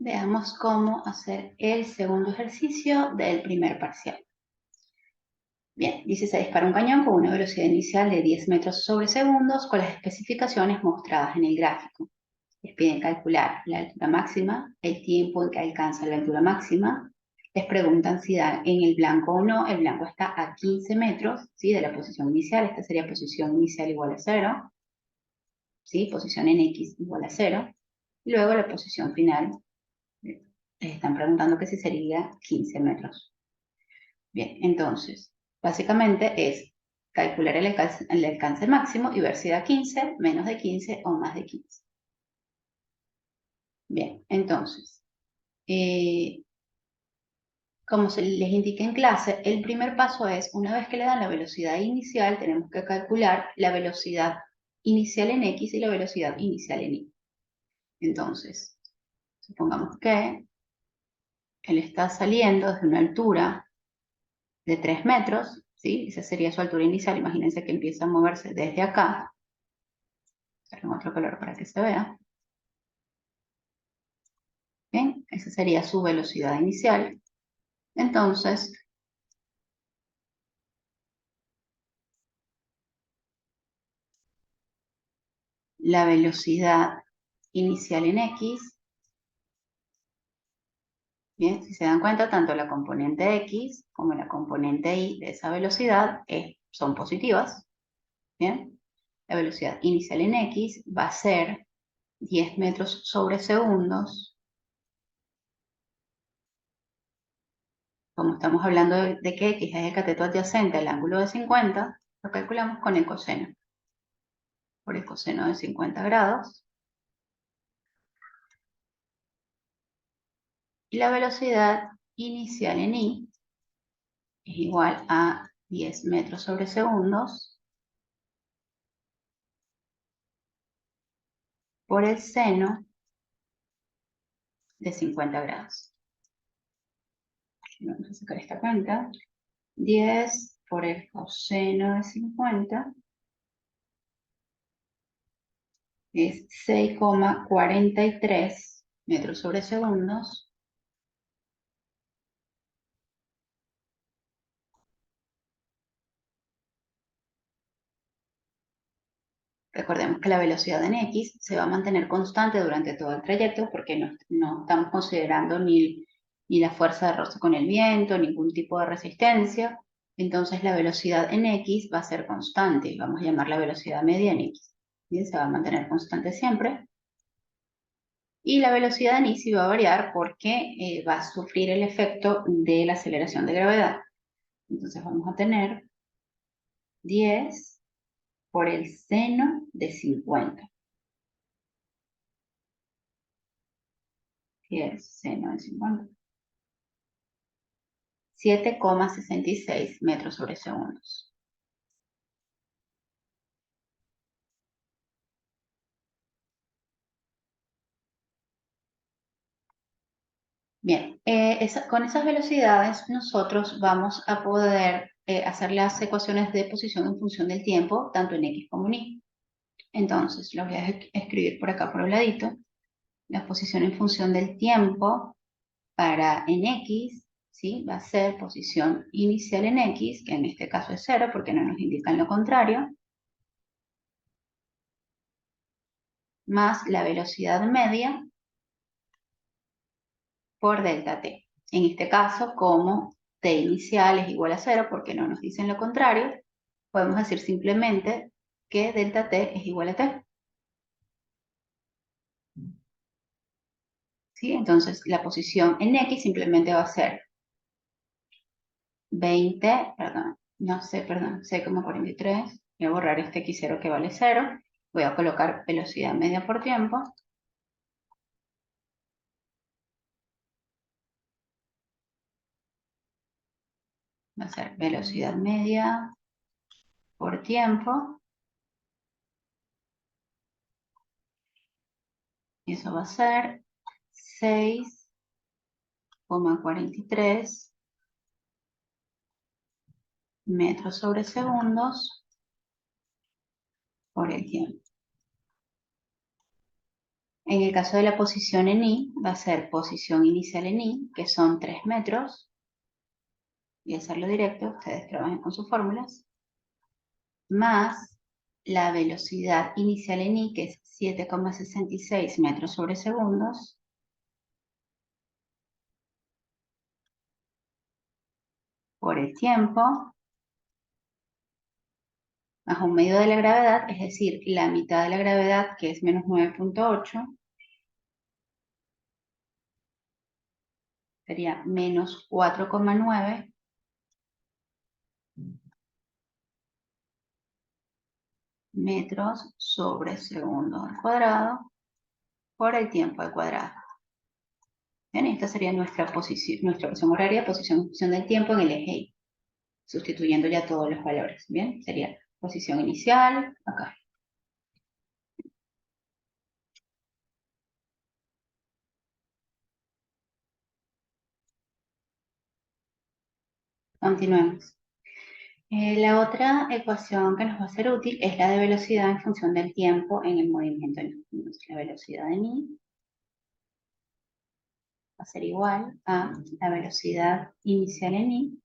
Veamos cómo hacer el segundo ejercicio del primer parcial. Bien, dice, se dispara un cañón con una velocidad inicial de 10 metros sobre segundos con las especificaciones mostradas en el gráfico. Les piden calcular la altura máxima, el tiempo en que alcanza la altura máxima. Les preguntan si dan en el blanco o no. El blanco está a 15 metros, ¿sí? De la posición inicial. Esta sería posición inicial igual a 0. ¿Sí? Posición en X igual a 0. Y luego la posición final. Les están preguntando que si sería 15 metros. Bien, entonces, básicamente es calcular el alcance máximo y ver si da 15, menos de 15 o más de 15. Bien, entonces, como se les indica en clase, el primer paso es, una vez que le dan la velocidad inicial, tenemos que calcular la velocidad inicial en X y la velocidad inicial en Y. Entonces, supongamos que él está saliendo desde una altura de 3 metros, ¿sí? Esa sería su altura inicial. Imagínense que empieza a moverse desde acá. En otro color para que se vea. Bien, esa sería su velocidad inicial. Entonces, la velocidad inicial en X, bien, si se dan cuenta, tanto la componente X como la componente Y de esa velocidad son positivas. Bien, la velocidad inicial en X va a ser 10 metros sobre segundos. Como estamos hablando de que X es el cateto adyacente al ángulo de 50, lo calculamos con el coseno. Por el coseno de 50 grados. Y la velocidad inicial en Y es igual a 10 metros sobre segundos por el seno de 50 grados. Vamos a sacar esta cuenta. 10 por el coseno de 50 es 6,43 metros sobre segundos. Recordemos que la velocidad en X se va a mantener constante durante todo el trayecto porque no estamos considerando ni la fuerza de roce con el viento, ningún tipo de resistencia. Entonces la velocidad en X va a ser constante. Vamos a llamar la velocidad media en X. Bien, se va a mantener constante siempre. Y la velocidad en Y sí va a variar porque va a sufrir el efecto de la aceleración de gravedad. Entonces vamos a tener 10 por el seno de 50. Que es seno de 50. 7,66 metros sobre segundos. Bien, con esas velocidades nosotros vamos a poder hacer las ecuaciones de posición en función del tiempo, tanto en X como en Y. Entonces, lo voy a escribir por acá por un ladito. La posición en función del tiempo para en X, ¿sí? Va a ser posición inicial en X, que en este caso es 0 porque no nos indican lo contrario, más la velocidad media por delta t. En este caso, como t inicial es igual a 0 porque no nos dicen lo contrario, podemos decir simplemente que delta t es igual a t. ¿Sí? Entonces, la posición en X simplemente va a ser 20, perdón, no sé, perdón, 6,43. Voy a borrar este x0 que vale 0. Voy a colocar velocidad media por tiempo. Va a ser velocidad media por tiempo. Y eso va a ser 6,43 metros sobre segundos por el tiempo. En el caso de la posición en I, va a ser posición inicial en I, que son 3 metros. Voy a hacerlo directo, ustedes trabajen con sus fórmulas. Más la velocidad inicial en I, que es 7,66 metros sobre segundos, por el tiempo, más un medio de la gravedad, es decir, la mitad de la gravedad, que es menos 9,8, sería menos 4,9 metros sobre segundo al cuadrado por el tiempo al cuadrado. Bien, esta sería nuestra posición, nuestra posición horaria, posición en función del tiempo en el eje Y, sustituyendo ya todos los valores. Bien, sería posición inicial, acá. Continuemos. La otra ecuación que nos va a ser útil es la de velocidad en función del tiempo en el movimiento. Entonces, la velocidad de I va a ser igual a la velocidad inicial en I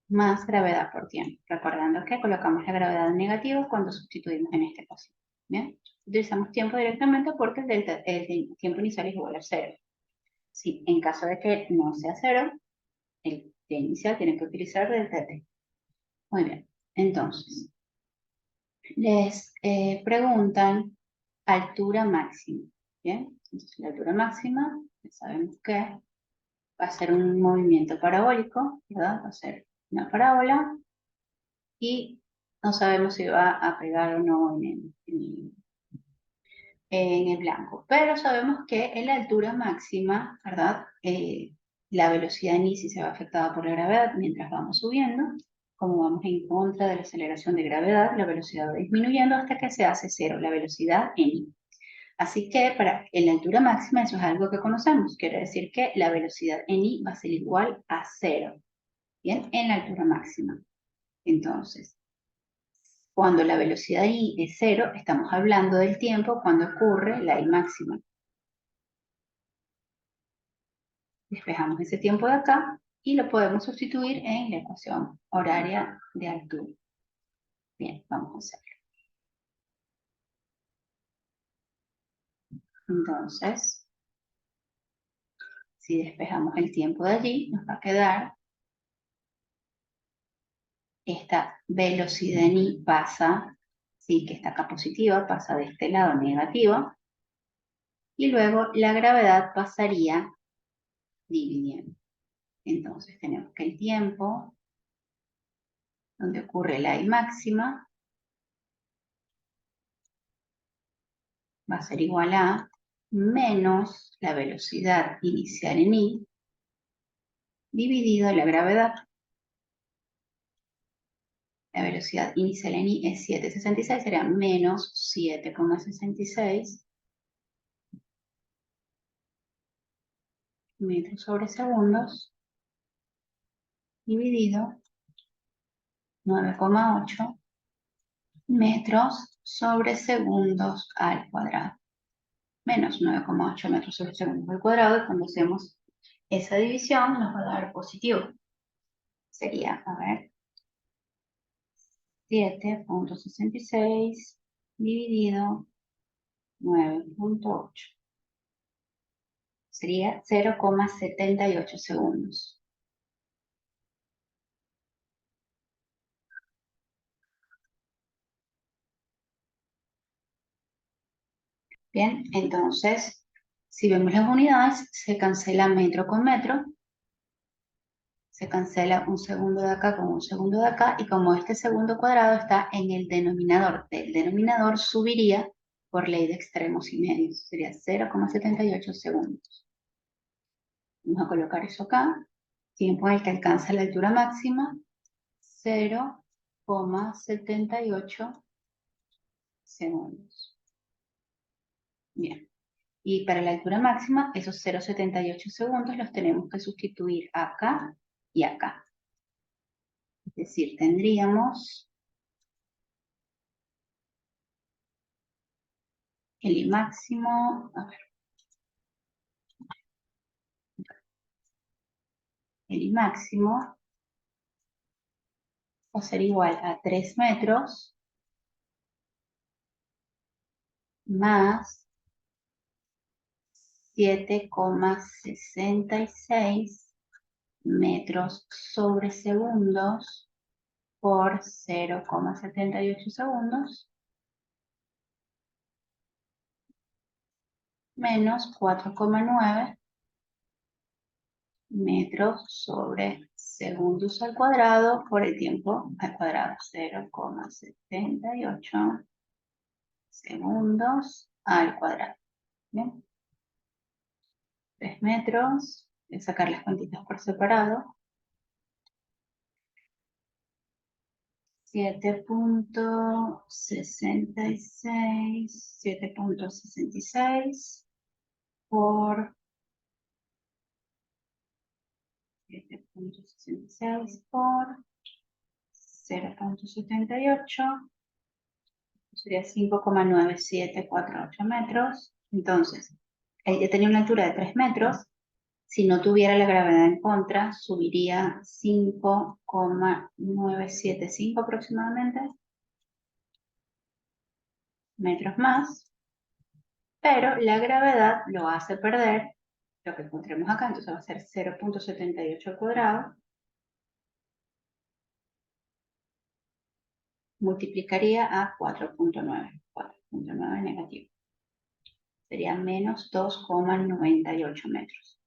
más gravedad por tiempo. Recordando que colocamos la gravedad en negativo cuando sustituimos en esta ecuación. Bien, utilizamos tiempo directamente porque el tiempo inicial es igual a 0. Si en caso de que no sea 0, el t inicial tiene que utilizar delta t. Muy bien, entonces, les preguntan altura máxima. Bien, entonces la altura máxima, ya sabemos que va a ser un movimiento parabólico, ¿verdad? Va a ser una parábola y no sabemos si va a pegar o no en el blanco, pero sabemos que en la altura máxima, ¿verdad? La velocidad en I sí se ve afectada por la gravedad mientras vamos subiendo. Como vamos en contra de la aceleración de gravedad, la velocidad va disminuyendo hasta que se hace cero, la velocidad en I. Así que en la altura máxima eso es algo que conocemos. Quiere decir que la velocidad en I va a ser igual a cero. Bien, en la altura máxima. Entonces, cuando la velocidad I es cero, estamos hablando del tiempo cuando ocurre la I máxima. Despejamos ese tiempo de acá y lo podemos sustituir en la ecuación horaria de altura. Bien, vamos a hacerlo. Entonces, si despejamos el tiempo de allí, nos va a quedar esta velocidad en I pasa, sí, que está acá positiva, pasa de este lado negativa, y luego la gravedad pasaría dividiendo. Entonces tenemos que el tiempo donde ocurre la I máxima va a ser igual a menos la velocidad inicial en I dividido la gravedad. La velocidad inicial en I es 7,66, sería menos 7,66 metros sobre segundos dividido 9,8 metros sobre segundos al cuadrado. Menos 9,8 metros sobre segundos al cuadrado, y cuando hacemos esa división nos va a dar positivo. Sería, a ver, 7,66 dividido 9,8. Sería 0,78 segundos. Bien, entonces, si vemos las unidades, se cancela metro con metro, se cancela un segundo de acá con un segundo de acá, y como este segundo cuadrado está en el denominador, del denominador subiría por ley de extremos y medios, sería 0,78 segundos. Vamos a colocar eso acá, tiempo en el que alcanza la altura máxima, 0,78 segundos. Bien. Y para la altura máxima, esos 0,78 segundos los tenemos que sustituir acá y acá. Es decir, tendríamos el I máximo, a ver, el I máximo va a ser igual a 3 metros más 7,66 metros sobre segundos por 0,78 segundos menos 4,9 metros sobre segundos al cuadrado por el tiempo al cuadrado. 0,78 segundos al cuadrado. ¿Bien? 3 metros. Voy a sacar las cuantitas por separado. 7,66 por 7,66 por 0,78 sería 5,9748 metros. Entonces, ella tenía una altura de 3 metros. Si no tuviera la gravedad en contra, subiría 5,975 aproximadamente metros más, pero la gravedad lo hace perder lo que encontremos acá, entonces va a ser 0,78 al cuadrado, multiplicaría a 4,9, 4,9 negativo, sería menos 2,98 metros.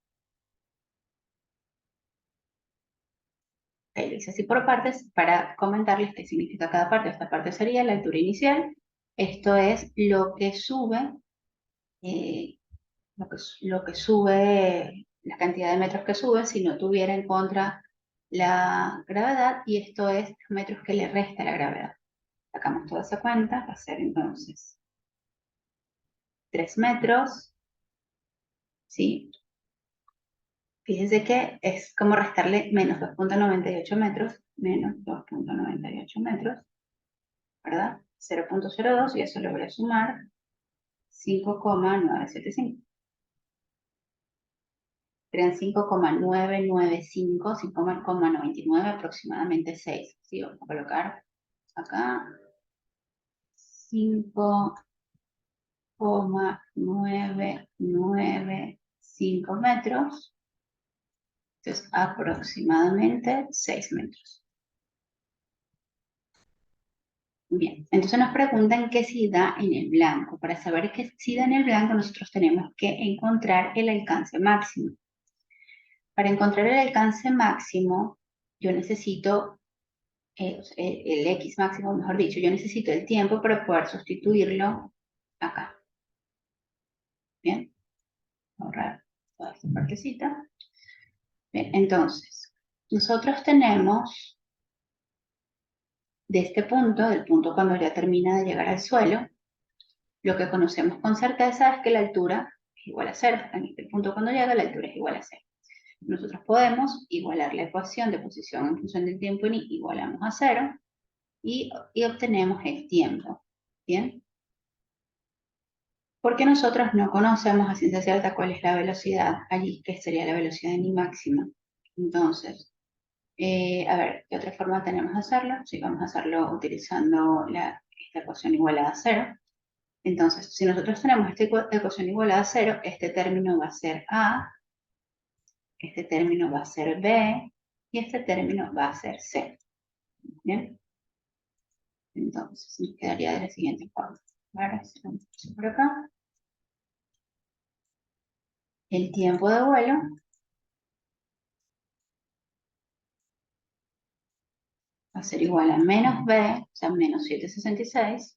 Lo hice así por partes para comentarles qué significa cada parte. Esta parte sería la altura inicial, esto es lo que sube, eh, lo que sube, la cantidad de metros que sube si no tuviera en contra la gravedad, y esto es los metros que le resta la gravedad. Sacamos toda esa cuenta, va a ser entonces 3 metros, ¿sí? Fíjense que es como restarle menos 2,98 metros, menos 2,98 metros, ¿verdad? 0,02 y eso le voy a sumar 5,975. Serían 5,995, 5,99 aproximadamente 6. ¿Sí? Vamos a colocar acá 5,995 metros. Entonces, aproximadamente 6 metros. Bien, entonces nos preguntan qué si da en el blanco. Para saber qué si da en el blanco, nosotros tenemos que encontrar el alcance máximo. Para encontrar el alcance máximo, yo necesito el X máximo, mejor dicho, yo necesito el tiempo para poder sustituirlo acá. Bien, ahorrar toda esta partecita. Bien, entonces, nosotros tenemos de este punto, del punto cuando ya termina de llegar al suelo, lo que conocemos con certeza es que la altura es igual a 0. En este punto cuando llega, la altura es igual a 0. Nosotros podemos igualar la ecuación de posición en función del tiempo en I, igualamos a 0 y obtenemos el tiempo. Bien. Porque nosotros no conocemos a ciencia cierta cuál es la velocidad allí, que sería la velocidad de I máxima. Entonces, a ver, ¿qué otra forma tenemos de hacerlo? Sí, vamos a hacerlo utilizando esta ecuación igualada a 0. Entonces, si nosotros tenemos esta ecuación igualada a 0, este término va a ser A, este término va a ser B, y este término va a ser C. ¿Bien? Entonces, nos quedaría de la siguiente forma. Ahora, por acá. El tiempo de vuelo va a ser igual a menos B, o sea, menos 766,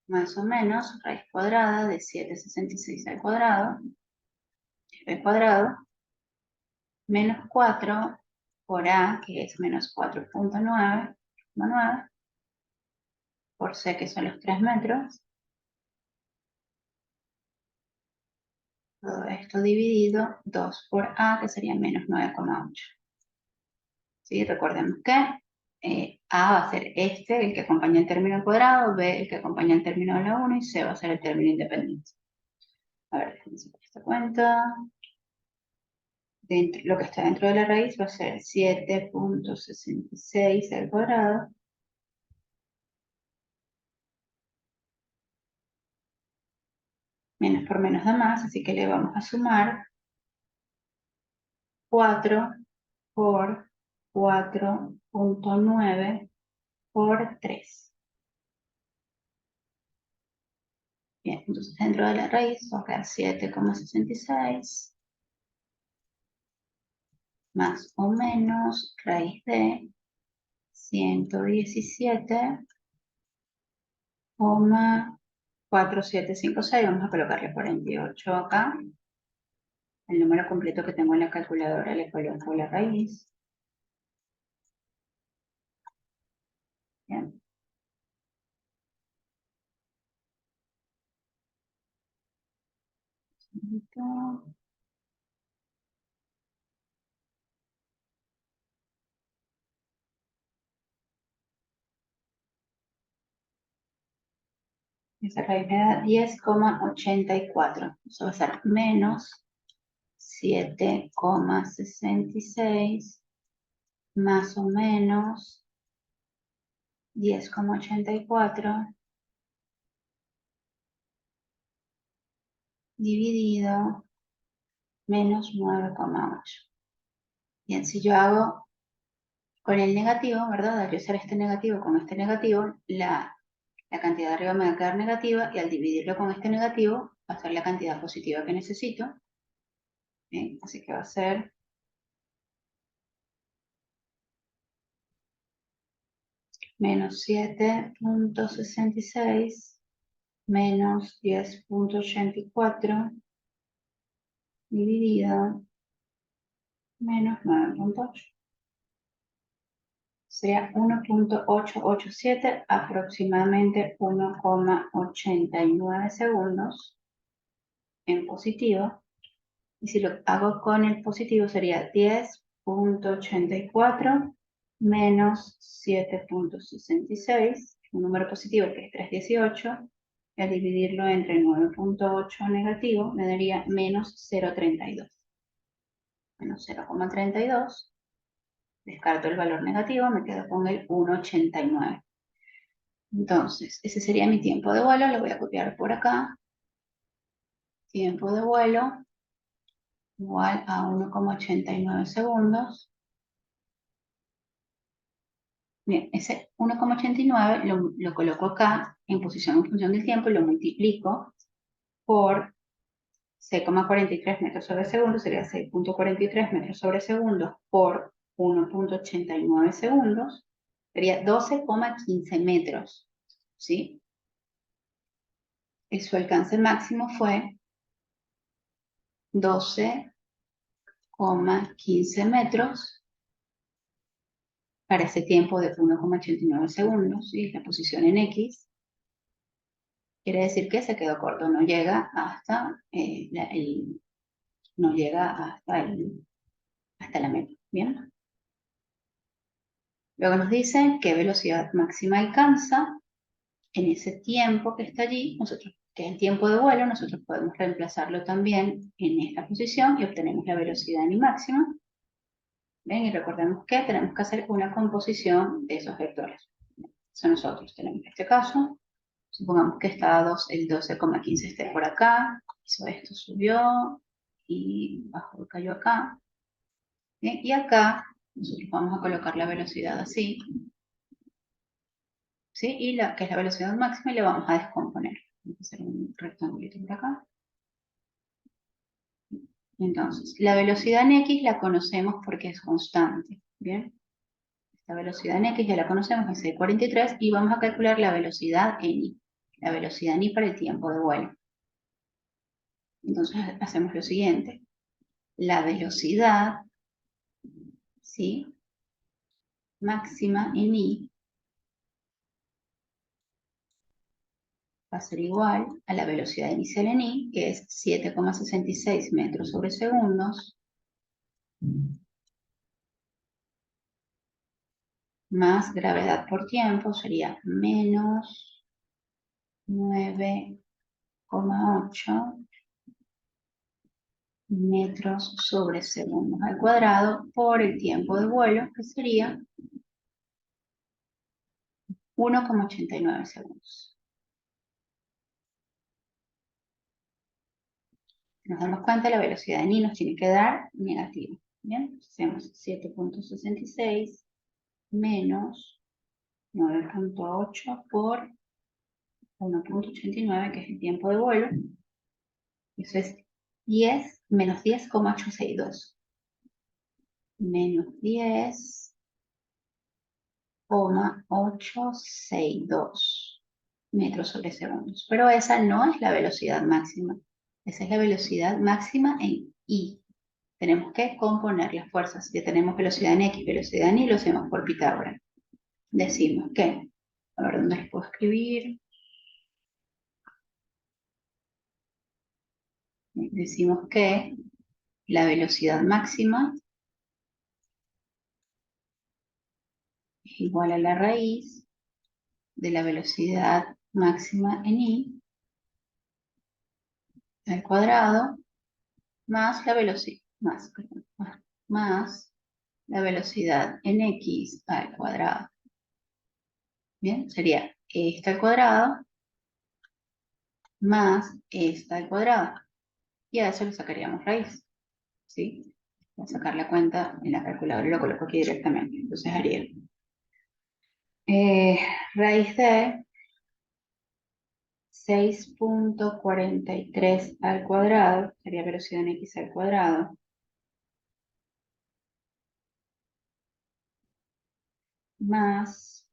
más o menos raíz cuadrada de 766 al cuadrado, B cuadrado, menos 4 por A, que es menos 4,9, por C, que son los 3 metros. Todo esto dividido 2 por A, que sería menos 9,8. ¿Sí? Recordemos que A va a ser este, el que acompaña el término cuadrado, B, el que acompaña el término de la 1, y C va a ser el término independiente. A ver, déjenme hacer esta cuenta. Lo que está dentro de la raíz va a ser 7.66 al cuadrado menos por menos da más, así que le vamos a sumar 4 por 4.9 por 3. Bien, entonces dentro de la raíz va a quedar 7,66 más o menos raíz de 117,4756. Vamos a colocarle 48 acá. El número completo que tengo en la calculadora le coloco la raíz. Bien. Esa raíz me da 10,84. Eso va a ser menos 7,66 más o menos 10,84 dividido menos 9,8. Bien, si yo hago con el negativo, ¿verdad? Al yo hacer este negativo con este negativo, la cantidad de arriba me va a quedar negativa y al dividirlo con este negativo va a ser la cantidad positiva que necesito. Bien, así que va a ser menos 7,66 menos 10,84 dividido menos 9,8. Sería 1,887, aproximadamente 1,89 segundos en positivo. Y si lo hago con el positivo sería 10,84 menos 7,66, un número positivo que es 318, y al dividirlo entre 9,8 negativo me daría menos 0,32. Menos 0,32, descarto el valor negativo, me quedo con el 1,89. Entonces, ese sería mi tiempo de vuelo, lo voy a copiar por acá. Tiempo de vuelo igual a 1,89 segundos. Bien, ese 1,89 lo coloco acá en posición en función del tiempo y lo multiplico por 6,43 metros sobre segundo, sería 6,43 metros sobre segundo por 1,89 segundos, sería 12,15 metros, ¿sí? Y su alcance máximo fue 12,15 metros para ese tiempo de 1,89 segundos, y la posición en X quiere decir que se quedó corto, no llega hasta, no llega hasta la meta, ¿bien? Luego nos dice qué velocidad máxima alcanza en ese tiempo que está allí, nosotros, que es el tiempo de vuelo, nosotros podemos reemplazarlo también en esta posición y obtenemos la velocidad ni máxima. ¿Ven? Y recordemos que tenemos que hacer una composición de esos vectores. Eso nosotros tenemos en este caso. Supongamos que está el 12,15 esté por acá, hizo esto, subió y bajó, cayó acá. ¿Bien? Y acá nosotros vamos a colocar la velocidad así, ¿sí? Y que es la velocidad máxima y la vamos a descomponer. Vamos a hacer un rectangulito por acá. Entonces, la velocidad en X la conocemos porque es constante, ¿bien? Esta velocidad en X ya la conocemos, es 6,43, y vamos a calcular la velocidad en Y. La velocidad en Y para el tiempo de vuelo. Entonces, hacemos lo siguiente. La velocidad, ¿sí? Máxima en Y va a ser igual a la velocidad inicial en Y, que es 7,66 metros sobre segundos, más gravedad por tiempo sería menos 9,8 metros sobre segundos al cuadrado por el tiempo de vuelo, que sería 1,89 segundos. Nos damos cuenta, la velocidad de ni nos tiene que dar negativo. Bien, hacemos 7,66 menos 9,8 por 1,89, que es el tiempo de vuelo. Eso es 10 menos 10,862. Menos 10,862 metros sobre segundos. Pero esa no es la velocidad máxima. Esa es la velocidad máxima en I. Tenemos que componer las fuerzas. Ya tenemos velocidad en X, velocidad en Y, lo hacemos por Pitágoras. Decimos que, a ver, ¿dónde les puedo escribir? Decimos que la velocidad máxima es igual a la raíz de la velocidad máxima en I al cuadrado más la velocidad, más la velocidad en X al cuadrado. Bien, sería esta al cuadrado más esta al cuadrado. Y a eso le sacaríamos raíz. ¿Sí? Voy a sacar la cuenta en la calculadora y lo coloco aquí directamente. Entonces haría raíz de 6,43 al cuadrado, sería velocidad en X al cuadrado, más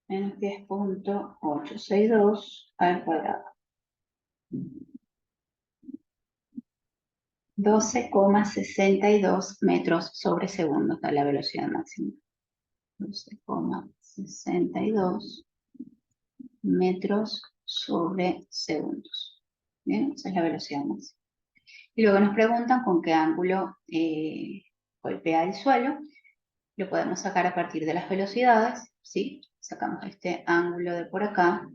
menos 10,862 al cuadrado. 12,62 metros sobre segundo da la velocidad máxima. 12,62 metros sobre segundos. Bien, esa es la velocidad máxima. Y luego nos preguntan con qué ángulo golpea el suelo. Lo podemos sacar a partir de las velocidades, ¿sí? Sacamos este ángulo de por acá.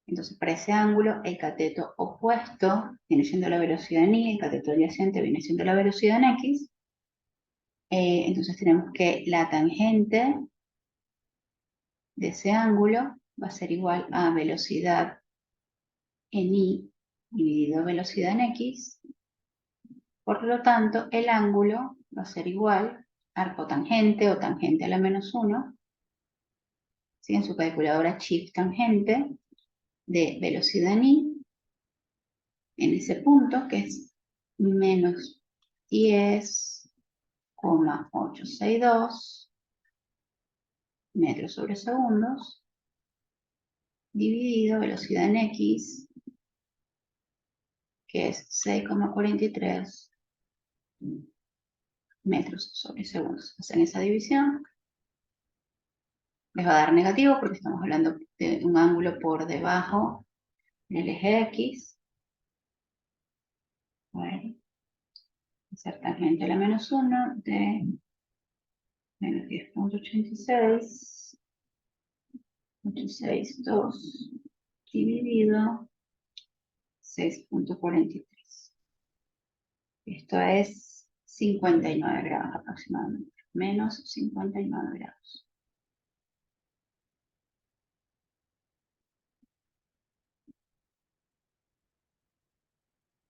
Entonces, para ese ángulo, el cateto opuesto viene siendo la velocidad en Y, el cateto adyacente viene siendo la velocidad en X. Entonces, tenemos que la tangente de ese ángulo va a ser igual a velocidad en Y dividido velocidad en X. Por lo tanto, el ángulo va a ser igual arco tangente o tangente a la menos 1, ¿sí? En su calculadora shift tangente de velocidad en I, en ese punto que es menos 10,862 metros sobre segundos, dividido velocidad en X, que es 6,43 metros sobre segundos. Hacen esa división, les va a dar negativo porque estamos hablando de un ángulo por debajo del eje X. Bueno, hacer tangente a la menos 1 de menos 10,862 dividido 6,43. Esto es 59 grados aproximadamente, menos 59 grados.